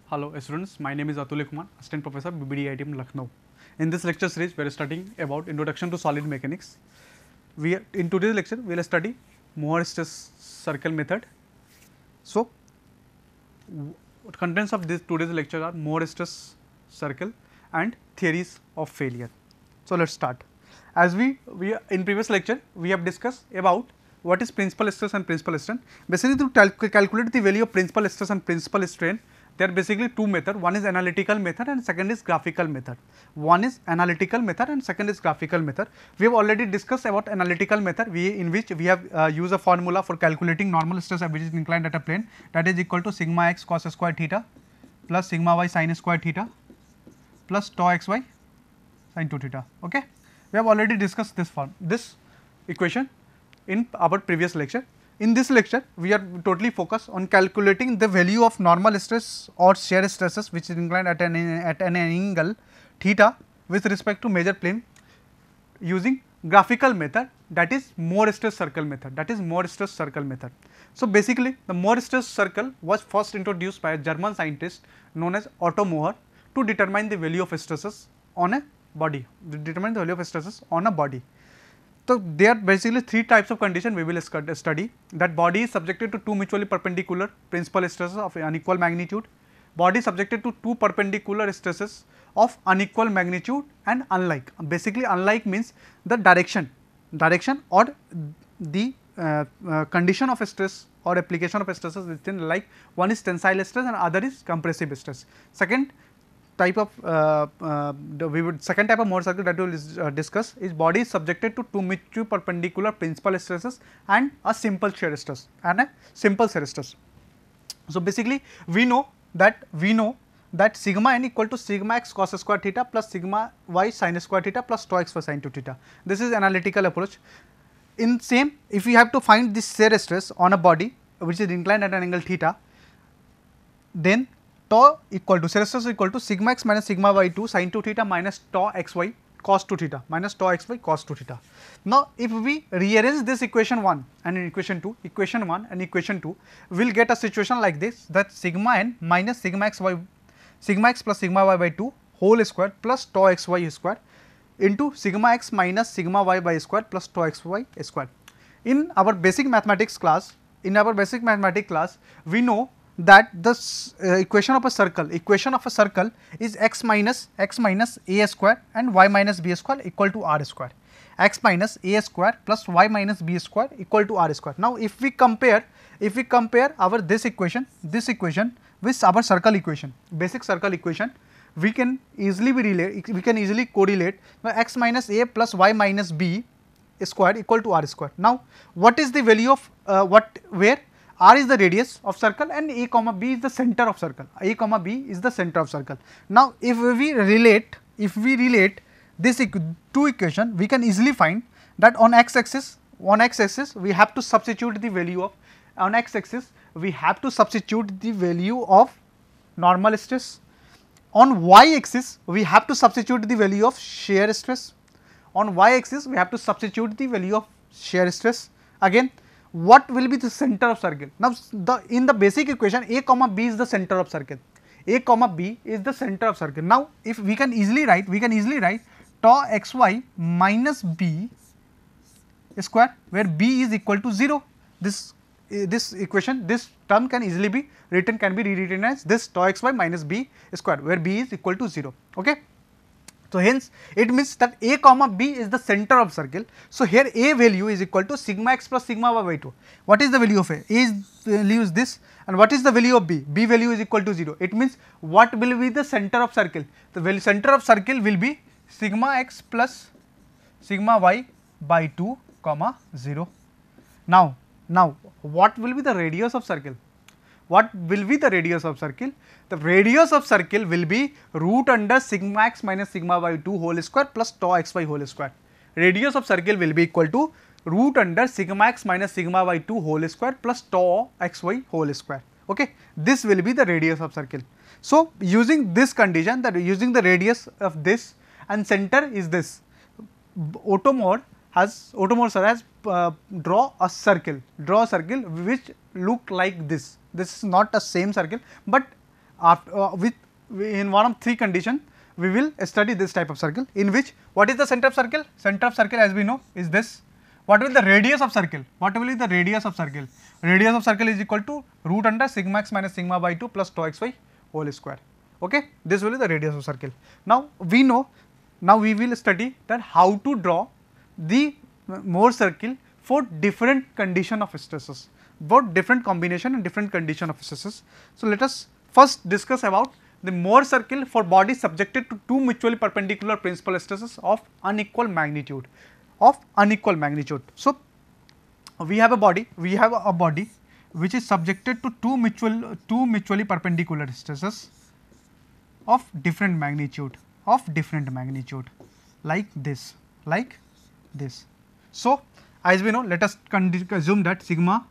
Hello students, my name is Atul Kumar, Assistant Professor BBD IITM Lucknow. In this lecture series, we are studying about Introduction to Solid Mechanics. In today's lecture, we will study Mohr-Stress circle method. So, contents of this today's lecture are Mohr-Stress circle and theories of failure. So, let us start. As we in previous lecture, we have discussed about what is principal stress and principal strain. Basically, to calculate the value of principal stress and principal strain, there are basically two methods. One is analytical method and second is graphical method. One is analytical method and second is graphical method. We have already discussed about analytical method, in which we have used a formula for calculating normal stress which is inclined at a plane, that is equal to sigma x cos square theta plus sigma y sin square theta plus tau xy sin 2 theta. Okay, we have already discussed this equation in our previous lecture. In this lecture, we are totally focused on calculating the value of normal stress or shear stresses which is inclined at an angle theta with respect to major plane using graphical method, that is Mohr-Stress circle method, So, basically the Mohr-Stress circle was first introduced by a German scientist known as Otto Mohr to determine the value of stresses on a body, So, there are basically three types of condition we will study, that body is subjected to two mutually perpendicular principal stresses of unequal magnitude, body is subjected to two perpendicular stresses of unequal magnitude and unlike. Basically unlike means the direction or the condition of stress or application of stresses within, like one is tensile stress and other is compressive stress. Second type of Mohr circle that we will discuss is body is subjected to two mutually perpendicular principal stresses and a simple shear stress So, basically we know that sigma n equal to sigma x cos square theta plus sigma y sin square theta plus tau x sin 2 theta. This is analytical approach. In same, if we have to find this shear stress on a body which is inclined at an angle theta, then tau equal to shear stress equal to sigma x minus sigma y 2 sin 2 theta minus tau xy cos 2 theta minus tau xy cos 2 theta. Now, if we rearrange this equation 1 and equation 2, we will get a situation like this, that sigma n minus sigma x plus sigma y by 2 whole square plus tau xy square into sigma x minus sigma y by square plus tau xy square. In our basic mathematics class, we know that the equation of a circle is x minus a square and y minus b square equal to r square, x minus a square plus y minus b square equal to r square. Now, if we compare our this equation with our circle equation, basic circle equation, we can easily correlate x minus a plus y minus b square equal to r square. Now, what is the value of where r is the radius of circle and a comma b is the center of circle, Now, if we relate this two equation, we can easily find that on x axis we have to substitute the value of normal stress, on y axis we have to substitute the value of shear stress, again what will be the center of circle. Now, in the basic equation a comma b is the center of circle, Now, if we can easily write tau xy minus b square where b is equal to 0. This term can easily be rewritten as this tau xy minus b square where b is equal to 0. Okay. So, hence it means that a comma b is the center of circle. So, here a value is equal to sigma x plus sigma y by 2. What is the value of a? Value is this, and what is the value of b? B value is equal to 0. It means what will be the center of circle? The center of circle will be sigma x plus sigma y by 2 comma 0. Now, what will be the radius of circle? The radius of circle will be root under sigma x minus sigma y 2 whole square plus tau xy whole square. Radius of circle will be equal to root under sigma x minus sigma y 2 whole square plus tau xy whole square. Okay, this will be the radius of circle. So, using this condition, that using the radius of this and center is this, Otto Mohr has draw a circle which look like this. This is not a same circle, but after in one of three conditions we will study this type of circle, in which what is the center of circle? Center of circle, as we know, is this. What will be the radius of circle? What will be the radius of circle? Radius of circle is equal to root under sigma x minus sigma by 2 plus tau xy whole square. Okay, this will be the radius of circle. Now we know, now we will study that how to draw the Mohr circle for different condition of stresses, both different combination and different condition of stresses. So let us first discuss about the Mohr circle for bodies subjected to two mutually perpendicular principal stresses of unequal magnitude. So we have a body which is subjected to two mutually perpendicular stresses of different magnitude, like this. So as we know, let us assume that sigma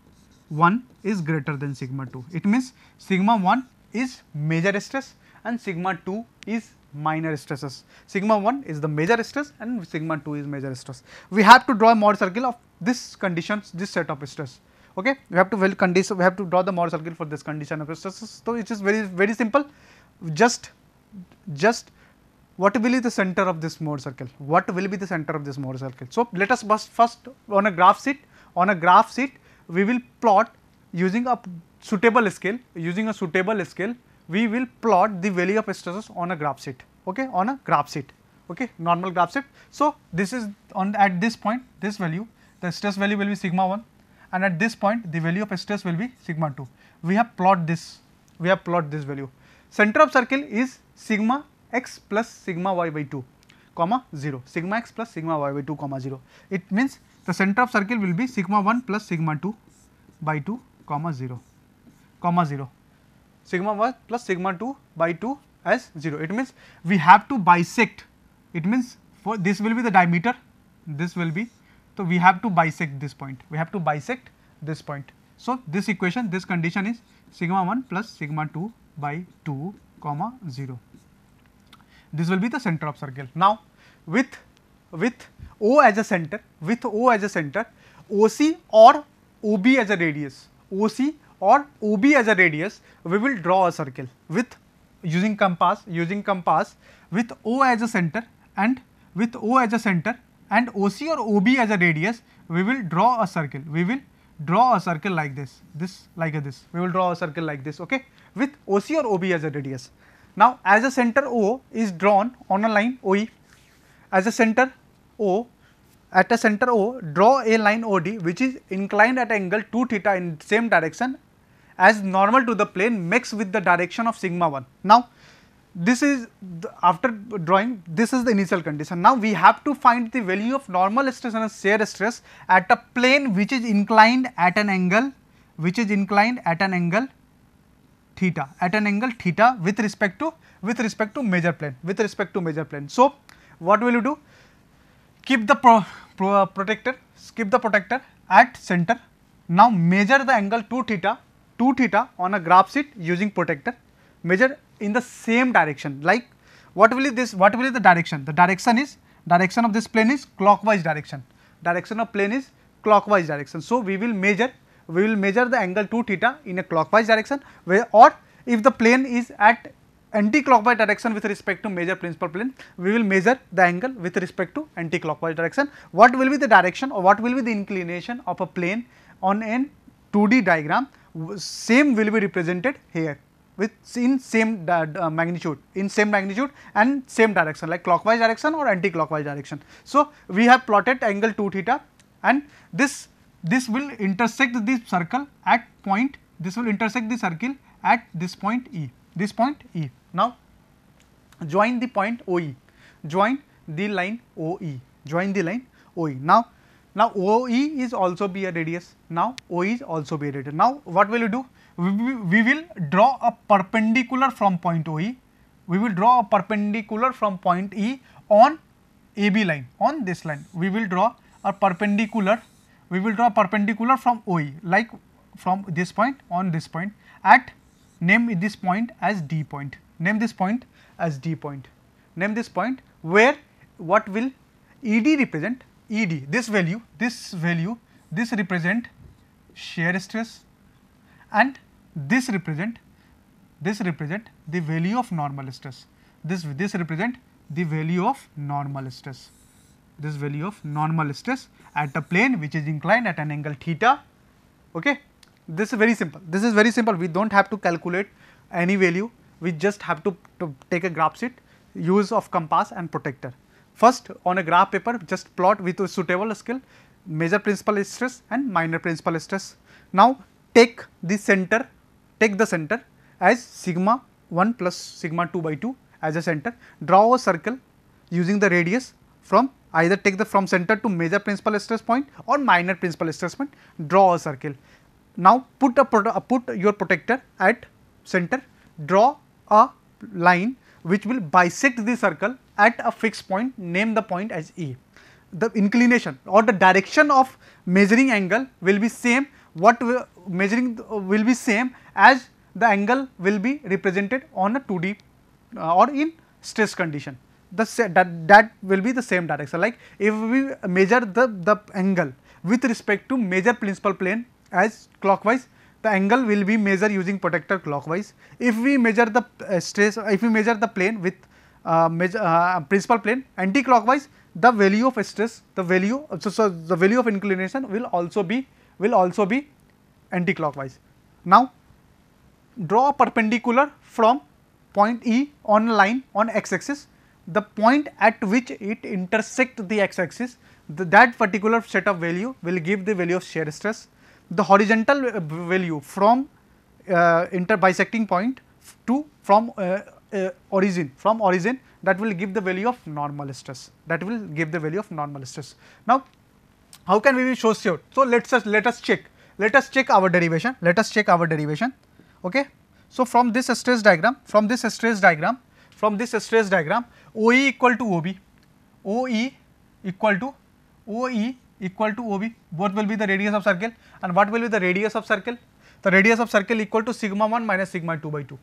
1 is greater than sigma 2. It means sigma 1 is major stress and sigma 2 is minor stresses. Sigma 1 is the major stress and sigma 2 is major stress. We have to draw a Mohr circle of this conditions, this set of stress. Okay, we have to draw the Mohr circle for this condition of stresses. So it is very simple. Just what will be the center of this Mohr circle? So let us first on a graph sheet. We will plot using a suitable scale. We will plot the value of stresses on a graph sheet. Okay, normal graph sheet. So this is at this point, this value, the stress value will be sigma 1, and at this point the value of stress will be sigma 2. We have plot this value. Center of circle is sigma x plus sigma y by 2, comma 0. Sigma x plus sigma y by 2, comma 0. It means the center of circle will be sigma 1 plus sigma 2 by 2, comma 0. Sigma 1 plus sigma 2 by 2 as 0. It means we have to bisect. It means for this will be the diameter, so we have to bisect this point. So this equation, this condition is sigma 1 plus sigma 2 by 2, comma 0. This will be the center of circle. Now with O as a center, OC or OB as a radius, we will draw a circle with using compass with O as a center and OC or OB as a radius. We will draw a circle. Like this. We will draw a circle like this. Okay, with OC or OB as a radius. Now as a center O is drawn on a line OE, at a center O, draw a line OD which is inclined at angle 2 theta in same direction as normal to the plane mixed with the direction of sigma 1. Now this is after drawing, this is the initial condition. Now we have to find the value of normal stress and shear stress at a plane which is inclined at an angle theta, with respect to major plane. So what will you do? Keep the protector at center. Now measure the angle 2 theta on a graph sheet using protector. Measure in the same direction. Like what will be the direction? The direction of this plane is clockwise direction. So we will measure the angle 2 theta in a clockwise direction, or if the plane is at anti-clockwise direction with respect to major principal plane, we will measure the angle with respect to anti-clockwise direction. What will be the direction or what will be the inclination of a plane on a 2D diagram? Same will be represented here in same magnitude and same direction, like clockwise direction or anti-clockwise direction. So we have plotted angle 2 theta, and this will intersect the circle at point. This will intersect the circle at this point E. Now join the point OE. Join the line OE. Now OE is also be a radius. Now what will you do? We will draw a perpendicular from point OE. We will draw a perpendicular from point E on AB line, on this line. We will draw a perpendicular from OE, like from this point on this point, at name this point as D point. Name this point where what will ED represent? ED, this value represent shear stress, and this represent this represent the value of normal stress. This represent the value of normal stress. This value of normal stress at a plane which is inclined at an angle theta. Okay. This is very simple. This is very simple. We don't have to calculate any value. We just have to take a graph sheet, use of compass and protractor. First, on a graph paper, just plot with a suitable scale, major principal stress and minor principal stress. Now, take the center as sigma 1 plus sigma 2 by 2 as a center. Draw a circle using the radius from either take the from center to major principal stress point or minor principal stress point. Draw a circle. Now, put your protractor at center, draw a line which will bisect the circle at a fixed point, name the point as E. The inclination or the direction of measuring angle will be same, measuring will be same as the angle will be represented on a 2D or in stress condition. That will be the same direction. Like if we measure the angle with respect to major principal plane as clockwise, the angle will be measured using protractor clockwise. If we measure the if we measure the plane with principal plane anti-clockwise, the value of stress, the value the value of inclination will also be anti-clockwise. Now, draw a perpendicular from point E on a line on x-axis. The point at which it intersects the x-axis, that particular set of value will give the value of shear stress. The horizontal value from bisecting point to from origin that will give the value of normal stress. Now, how can we be so sure? So, let us check our derivation. Okay. So, from this stress diagram, OE equal to OB, equal to OB, both will be the radius of circle. And what will be the radius of circle? The radius of circle equal to sigma 1 minus sigma 2 by 2.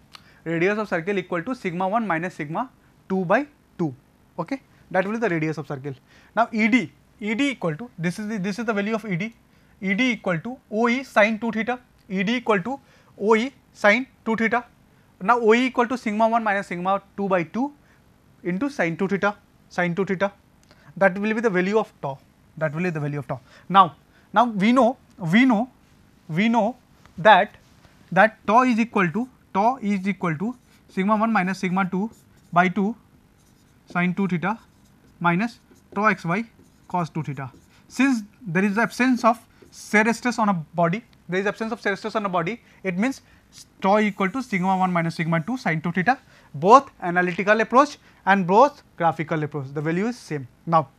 Radius of circle equal to sigma 1 minus sigma 2 by 2. Okay, that will be the radius of circle. Now, ED equal to this is the value of ED. ED equal to OE sin 2 theta. ED equal to OE sin 2 theta. Now, OE equal to sigma 1 minus sigma 2 by 2 into sin 2 theta. That will be the value of tau. Now we know that tau is equal to sigma 1 minus sigma 2 by 2 sin 2 theta minus tau xy cos 2 theta. Since there is absence of shear stress on a body, it means tau equal to sigma 1 minus sigma 2 sin 2 theta. Both analytical approach and both graphical approach, the value is same. Now,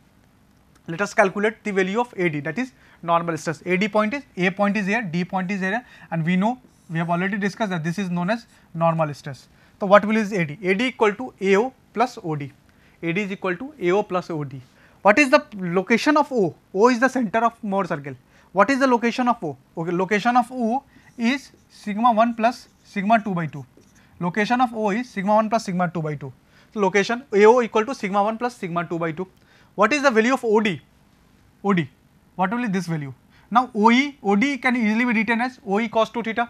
let us calculate the value of AD, that is normal stress. A point is here, D point is here, and we know, we have already discussed that this is known as normal stress. So, what will is AD? AD equal to AO plus OD. AD is equal to AO plus OD. What is the location of O? O is the center of Mohr circle. What is the location of O? Okay, location of O is sigma 1 plus sigma 2 by 2. Location of O is sigma 1 plus sigma 2 by 2. So, location AO equal to sigma 1 plus sigma 2 by 2. What is the value of OD? What will be this value? Now, OD can easily be written as OE cos 2 theta.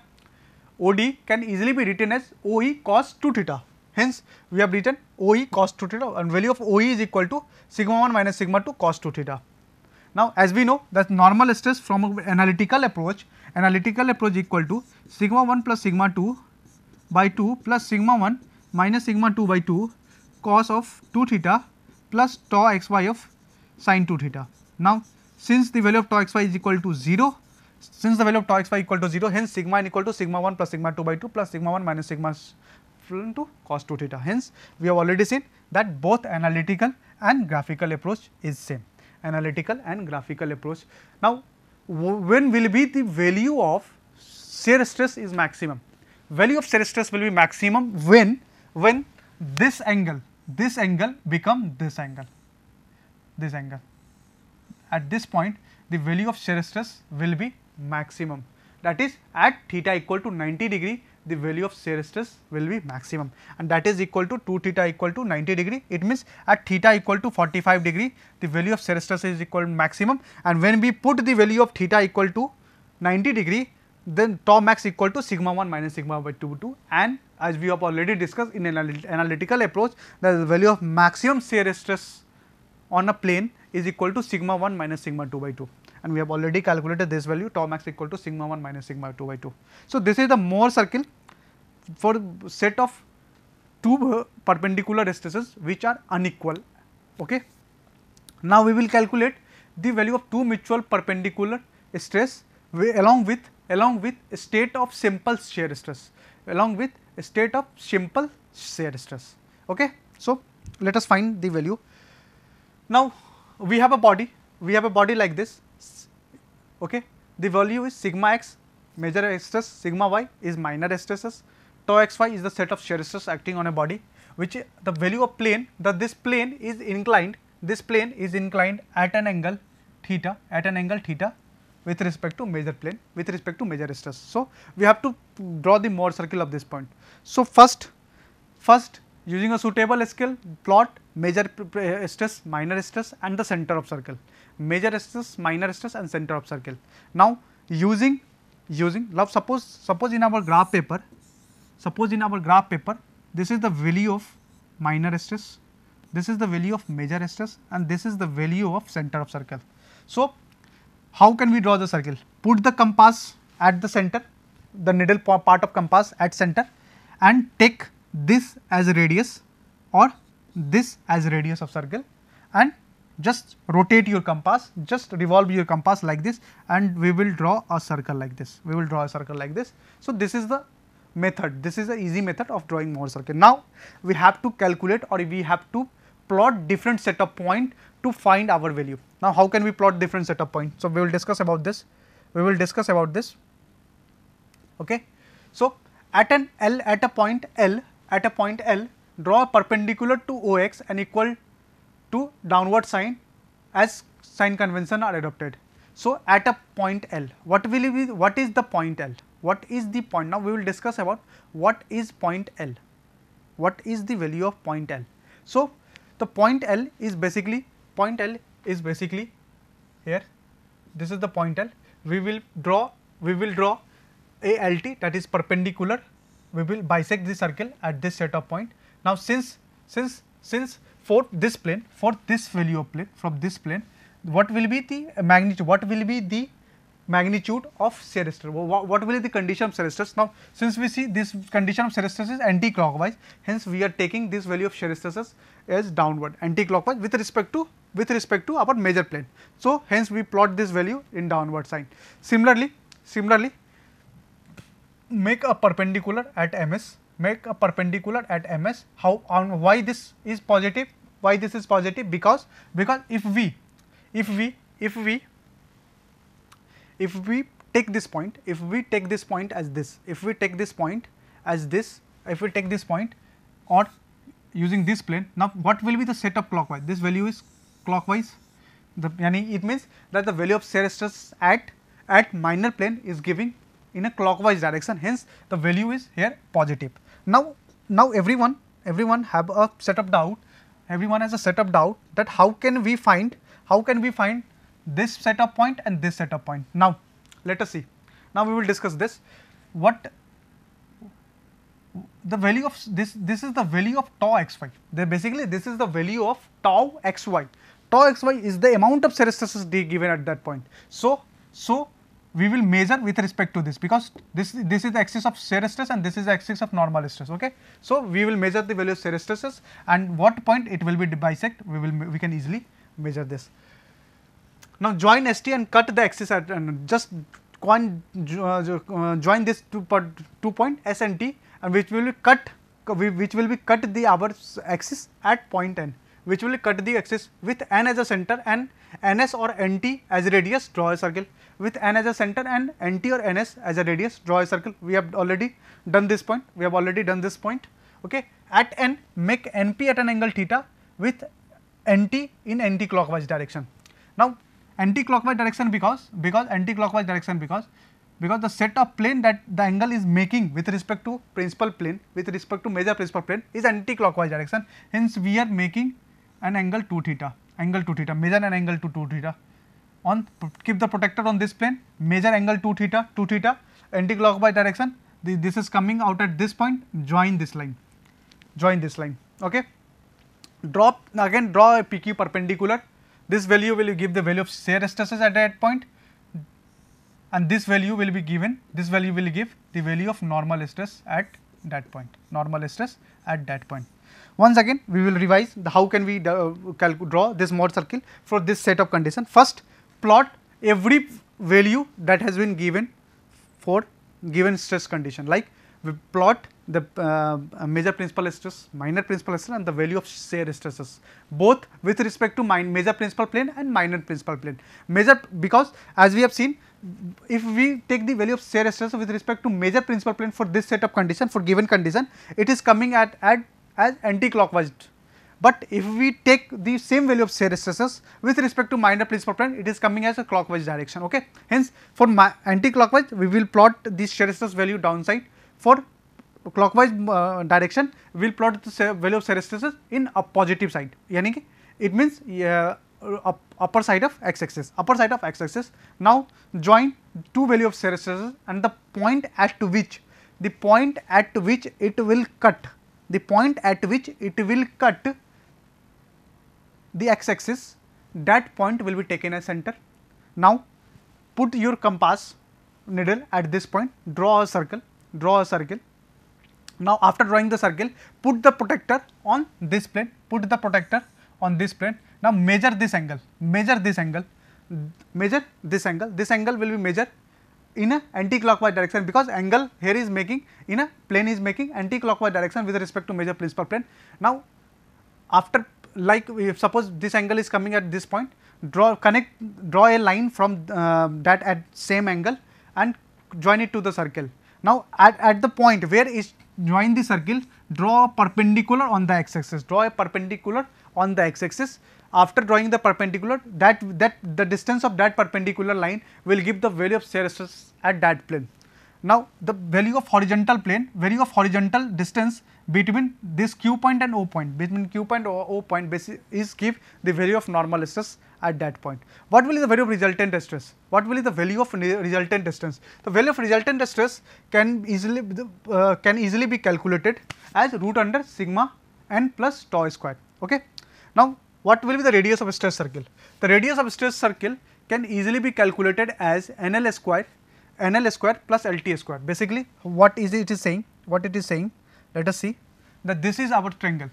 OD can easily be written as OE cos 2 theta. Hence, we have written OE cos 2 theta, and value of OE is equal to sigma 1 minus sigma 2 cos 2 theta. Now, as we know that normal stress from analytical approach equal to sigma 1 plus sigma 2 by 2 plus sigma 1 minus sigma 2 by 2 cos of 2 theta plus tau xy of sin 2 theta. Now, since the value of tau xy is equal to 0, hence sigma n equal to sigma 1 plus sigma 2 by 2 plus sigma 1 minus sigma 2 cos 2 theta. Hence, we have already seen that both analytical and graphical approach is same. Now, when will be the value of shear stress is maximum? Value of shear stress will be maximum when this angle become this angle. At this point, the value of shear stress will be maximum. That is, at theta equal to 90 degree, the value of shear stress will be maximum, and that is equal to 2 theta equal to 90 degree. It means at theta equal to 45 degree, the value of shear stress is equal to maximum, and when we put the value of theta equal to 90 degree, then tau max equal to sigma 1 minus sigma by 2, and as we have already discussed in analytical approach, the value of maximum shear stress on a plane is equal to sigma 1 minus sigma 2 by 2, and we have already calculated this value, tau max equal to sigma 1 minus sigma 2 by 2. So, this is the Mohr circle for set of two perpendicular stresses which are unequal. Okay. Now, we will calculate the value of two mutual perpendicular stress along with state of simple shear stress, Okay. So, let us find the value. Now, we have a body like this. Okay. The value is sigma x major stress, sigma y is minor stresses, tau xy is the set of shear stress acting on a body, which the value of plane, this plane is inclined at an angle theta, with respect to major plane, with respect to major stress. So, we have to draw the Mohr circle of this point. So, first using a suitable scale, plot major stress, minor stress and the center of circle, major stress, minor stress and center of circle. Now, using suppose in our graph paper, this is the value of minor stress, this is the value of major stress and this is the value of center of circle. So, how can we draw the circle? Put the compass at the center, the needle part of compass at center, and take this as a radius or this as a radius of circle, and just rotate your compass, just revolve your compass like this, and we will draw a circle like this. So, this is the method, this is the easy method of drawing Mohr circle. Now, we have to calculate or we have to plot different set of point to find our value. Now, how can we plot different set of points? So, we will discuss about this. Okay. So, at a point L, draw a perpendicular to OX and equal to downward sign as sign convention are adopted. So, at a point L, what is the point L? What is the point? Now, we will discuss about what is point L, what is the value of point L. So, the point L is basically here, this is the point L. We will draw a LT, that is perpendicular, we will bisect the circle at this set of point. Now, since for this plane, value of plane, from this plane, what will be the magnitude of shear stress, what will be the condition of shear stress? Now, since we see this condition of shear stress is anti-clockwise, hence we are taking this value of shear stresses as downward, anti-clockwise with respect to our major plane. So, hence we plot this value in downward sign. Similarly, make a perpendicular at MS. How, on why this is positive? Because if we take this point, as this, or using this plane, now what will be the set of clockwise? This value is clockwise. It means that the value of shear stress at minor plane is giving in a clockwise direction. Hence, the value is here positive. Now everyone have a set of doubt. Everyone has a set of doubt that how can we find this set of point and this set of point. Now, let us see. Now, we will discuss this. What the value of this is the value of tau xy. Basically, this is the value of tau xy. Tau xy is the amount of shear stresses given at that point. So we will measure with respect to this, because this is the axis of shear stress and this is the axis of normal stress. Okay. So, we will measure the value of shear stresses and what point it will be bisect, we can easily measure this. Now, join ST and cut the axis at just join this two point S and T, and which will be cut the our axis at point N, which will cut the axis with N as a center and NS or NT as a radius, draw a circle. With N as a center and NT or NS as a radius, draw a circle. We have already done this point. Okay. At N, make NP at an angle theta with NT in anti-clockwise direction. Now, anti-clockwise direction because the set of plane that the angle is making with respect to major principal plane is anti-clockwise direction. Hence, we are making an angle 2 theta, measure an angle to 2 theta. Keep the protector on this plane, measure angle 2 theta, anti-clockwise direction, this is coming out at this point, join this line, okay. Draw a PQ perpendicular, this value will give the value of shear stresses at that point, and this value will be given, this value will give the value of normal stress at that point, Once again we will revise how can we draw this Mohr circle for this set of condition. First, plot every value that has been given for given stress condition, like we plot the major principal stress, minor principal stress and the value of shear stresses, both with respect to major principal plane and minor principal plane. Major, because as we have seen, if we take the value of shear stress with respect to major principal plane for this set of condition, for given condition, it is coming at as anti-clockwise. But if we take the same value of shear stresses with respect to minor principal plane, it is coming as a clockwise direction, okay. Hence, for anti-clockwise, we will plot this shear stress value downside. For clockwise direction, we will plot the value of shear stresses in a positive side, yani ki it means upper side of x-axis, Now, join two value of shear stresses and the point at which it will cut, the x-axis, that point will be taken as center. Now, put your compass needle at this point, draw a circle. Now, after drawing the circle, put the protector on this plane, Now, measure this angle, this angle will be measured in a anti-clockwise direction, because angle here is making in a plane is making anti-clockwise direction with respect to major principal plane. Now, after, like, if suppose this angle is coming at this point, draw a line from that at same angle and join it to the circle. Now, at the point where is join the circle, draw a perpendicular on the x-axis, After drawing the perpendicular, that the distance of that perpendicular line will give the value of shear stress at that plane. Now, the value of horizontal distance between this Q point and O point, is give the value of normal stress at that point. What will be the value of resultant stress? The value of resultant stress can easily be calculated as root under sigma n plus tau square. Okay. Now, what will be the radius of a stress circle? The radius of a stress circle can easily be calculated as NL square plus LT square. Basically, what it is saying? Let us see that this is our triangle,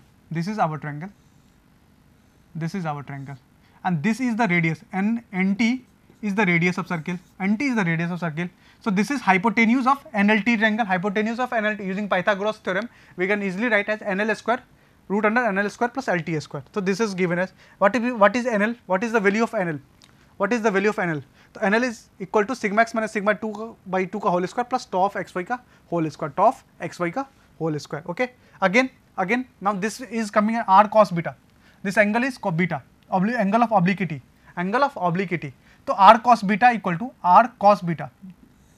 and this is the radius, and NT is the radius of circle, So, this is hypotenuse of NLT triangle, using Pythagoras theorem, we can easily write as NL square root under NL square plus LT square. So, this is given as what is NL? What is the value of NL? So, NL is equal to sigma x minus sigma 2 by 2 ka whole square plus tau of xy ka whole square, Okay. Again, now this is coming at r cos beta. This angle is beta, angle of obliquity. So, r cos beta equal to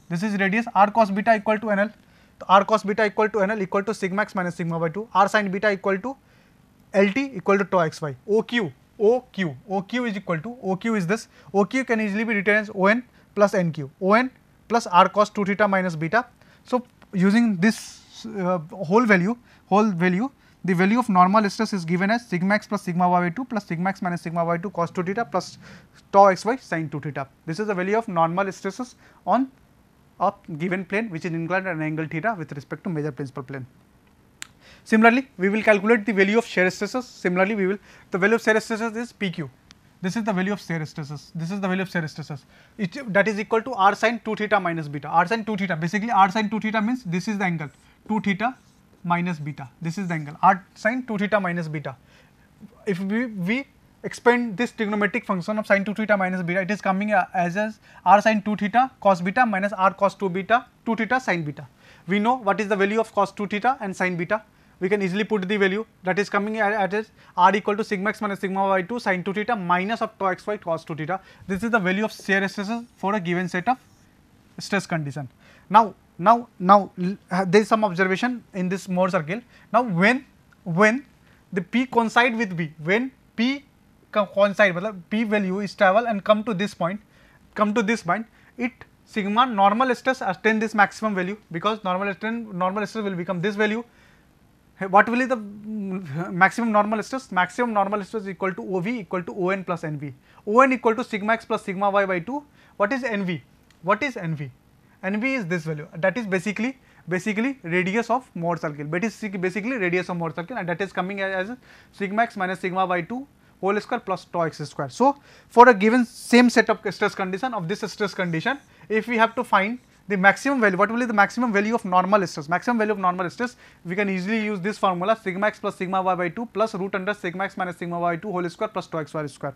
This is radius, r cos beta equal to NL. So, r cos beta equal to NL equal to sigma x minus sigma by 2, r sin beta equal to LT equal to tau xy. OQ is equal to, OQ is this, OQ can easily be written as ON plus NQ, ON plus r cos 2 theta minus beta. So, using this whole value, the value of normal stress is given as sigma x plus sigma y by 2 plus sigma x minus sigma y by 2 cos 2 theta plus tau xy sin 2 theta. This is the value of normal stresses on a given plane which is inclined at an angle theta with respect to major principal plane. Similarly, we will calculate the value of shear stresses. The value of shear stresses is PQ. This is the value of shear stresses. That is equal to r sin 2 theta minus beta. R sin 2 theta, basically r sin 2 theta means this is the angle 2 theta minus beta. This is the angle r sin 2 theta minus beta. If we expand this trigonometric function of sin 2 theta minus beta, it is coming as r sin 2 theta cos beta minus r cos 2 theta sin beta. We know what is the value of cos 2 theta and sin beta. We can easily put the value that is coming at r equal to sigma x minus sigma y by 2 sin 2 theta minus of tau xy cos 2 theta. This is the value of shear stresses for a given set of stress condition. Now there is some observation in this Mohr circle. Now, when the P coincide with B, P value is travel and come to this point, it sigma normal stress attain this maximum value, because normal stress will become this value. What will be the maximum normal stress? Maximum normal stress is equal to OV equal to ON plus NV. ON equal to sigma x plus sigma y by 2. What is NV? What is NV? NV is this value, that is basically radius of Mohr circle, but is basically radius of Mohr circle, and that is coming as sigma x minus sigma by 2 whole square plus tau x square. So, for a given same set of stress condition, of this stress condition, if we have to find the maximum value, what will be the maximum value of normal stress? Maximum value of normal stress, we can easily use this formula, sigma x plus sigma y by 2 plus root under sigma x minus sigma y by 2 whole square plus tau x y square.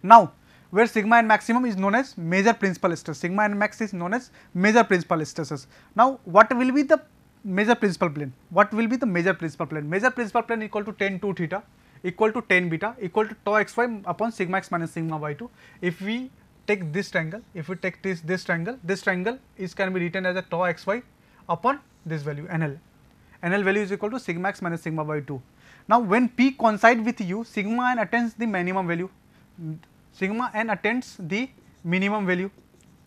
Now, where sigma and maximum is known as major principal stress, sigma and max is known as major principal stresses. Now, what will be the major principal plane? What will be the major principal plane? Major principal plane equal to tan 2 theta equal to tan beta equal to tau xy upon sigma x minus sigma by 2. If we take this triangle, if we take this triangle is can be written as a tau xy upon this value NL. NL value is equal to sigma x minus sigma by 2. Now, when P coincide with U, sigma n attains the minimum value. Sigma n attains the minimum value.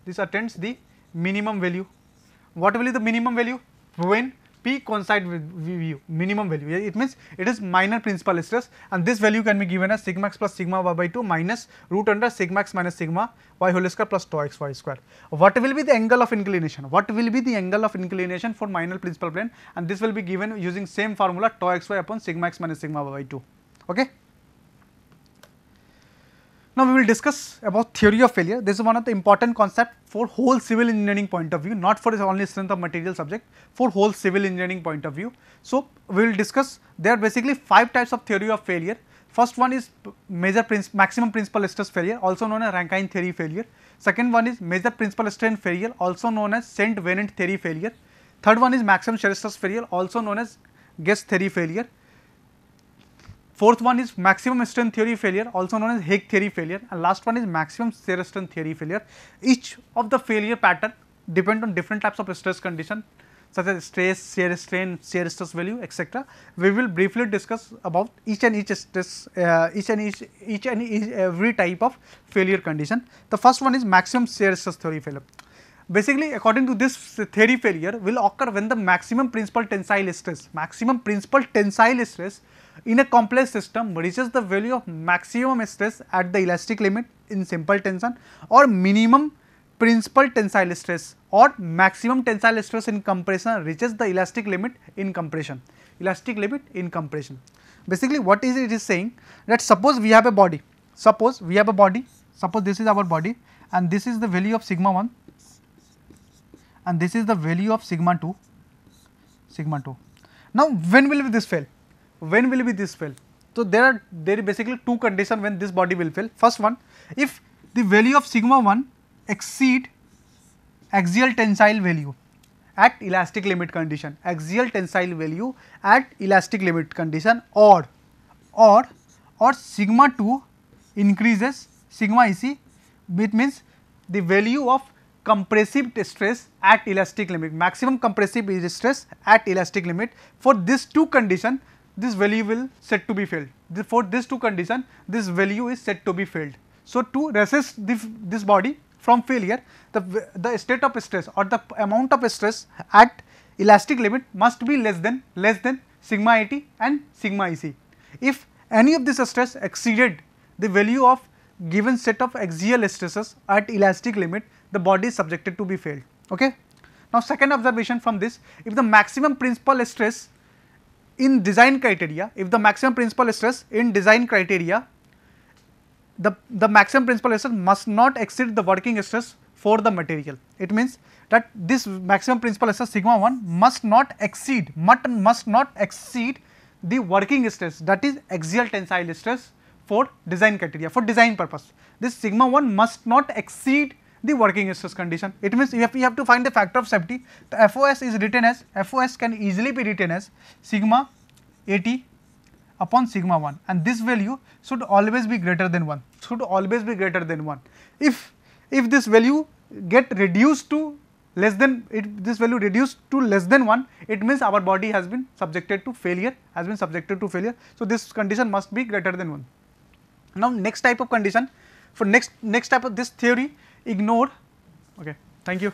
This attains the minimum value. What will be the minimum value? When P coincide with U, minimum value. It means it is minor principal stress, and this value can be given as sigma x plus sigma y by 2 minus root under sigma x minus sigma y whole square plus tau x y square. What will be the angle of inclination? What will be the angle of inclination for minor principal plane? And this will be given using same formula, tau x y upon sigma x minus sigma y by 2. Okay. Now, we will discuss about theory of failure. This is one of the important concept for whole civil engineering point of view, not for only strength of material subject, for whole civil engineering point of view. So, we will discuss, there are basically 5 types of theory of failure. First one is maximum principal stress failure, also known as Rankine theory failure. Second one is major principal strain failure, also known as Saint-Venant theory failure. Third one is maximum shear stress failure, also known as Guess theory failure. Fourth one is maximum strain theory failure, also known as Hague theory failure, and last one is maximum shear strain theory failure. Each of the failure pattern depend on different types of stress condition, such as stress, shear strain, shear stress value, etc. We will briefly discuss about each and every type of failure condition. The first one is maximum shear stress theory failure. Basically, according to this theory, failure will occur when the maximum principal tensile stress in a complex system reaches the value of maximum stress at the elastic limit in simple tension, or minimum principal tensile stress or maximum tensile stress in compression reaches the elastic limit in compression. Basically, what is it is saying that suppose we have a body, suppose this is our body, and this is the value of sigma 1 and this is the value of sigma 2. Now, when will this fail? When will this fail? So, there are basically 2 conditions when this body will fail. First one, if the value of sigma 1 exceed axial tensile value at elastic limit condition, or sigma 2 increases sigma EC, which means the value of compressive stress at elastic limit, maximum compressive stress at elastic limit. For these 2 conditions, this value will set to be failed. For these 2 conditions, this value is set to be failed. So, to resist this body from failure, the state of stress or the amount of stress at elastic limit must be less than sigma 80 and sigma EC. If any of this stress exceeded the value of given set of axial stresses at elastic limit, the body is subjected to be failed. Okay. Now, second observation from this, if the maximum principal stress in design criteria, the maximum principal stress must not exceed the working stress for the material. It means that this maximum principal stress sigma 1 must not exceed the working stress, that is axial tensile stress for design criteria, for design purpose. This sigma 1 must not exceed the working stress condition. It means if we have to find the factor of safety, the FOS can easily be written as sigma 80 upon sigma 1, and this value should always be greater than 1, If this value get reduced to less than 1, it means our body has been subjected to failure, So, this condition must be greater than 1. Now, next type of condition, for next type of this theory, ignore Okay, thank you.